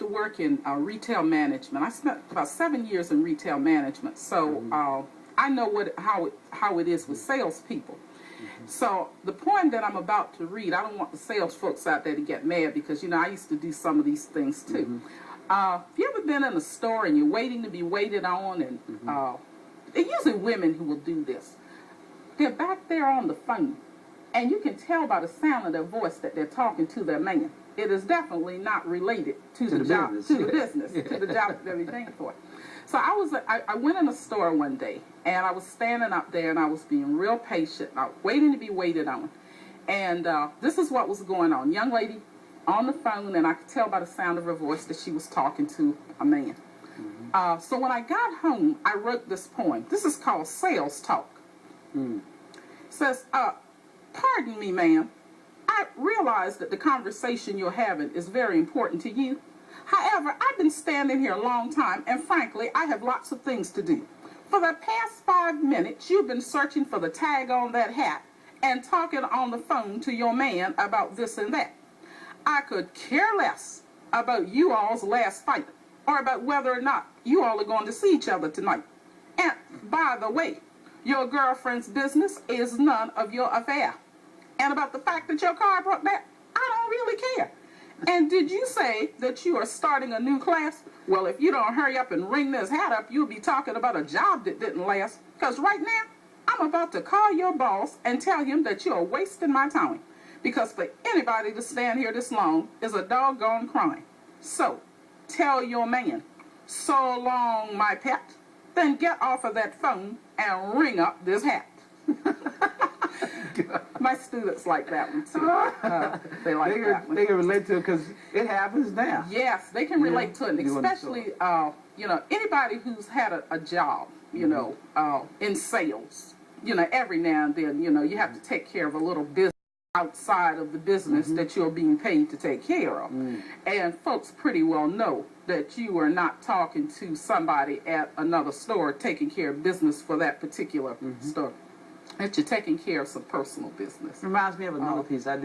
to work in retail management. I spent about 7 years in retail management, so I know how it is with salespeople. So the poem that I'm about to read, I don't want the sales folks out there to get mad because, you know, I used to do some of these things too. Have you ever been in a store and you're waiting to be waited on? And they're usually women who will do this. They're back there on the phone, and you can tell by the sound of their voice that they're talking to their man. It is definitely not related to the job, to the business, to the job that they're retained for. So I went in a store one day, and I was standing up there, and I was being real patient, waiting to be waited on. And this is what was going on. Young lady on the phone, and I could tell by the sound of her voice that she was talking to a man. So when I got home, I wrote this poem. This is called Sales Talk. It says, pardon me, ma'am. I realize that the conversation you're having is very important to you. However, I've been standing here a long time, and frankly, I have lots of things to do. For the past 5 minutes, you've been searching for the tag on that hat and talking on the phone to your man about this and that. I could care less about you all's last fight or about whether or not you all are going to see each other tonight. And by the way, your girlfriend's business is none of your affair. And about the fact that your car broke down, I don't really care. And did you say that you are starting a new class? Well, if you don't hurry up and ring this hat up, you'll be talking about a job that didn't last. Because right now, I'm about to call your boss and tell him that you are wasting my time. Because for anybody to stand here this long is a doggone crime. So, tell your man, so long, my pet, then get off of that phone and ring up this hat. My students like that one too. They like that one. They can relate to it because it happens now. Yes, they can relate to it, especially you know, anybody who's had a job, you know, in sales. You know, every now and then, you know, you have to take care of a little business outside of the business that you're being paid to take care of. And folks pretty well know that you are not talking to somebody at another store taking care of business for that particular store. That you're taking care of some personal business. Reminds me of another piece I did.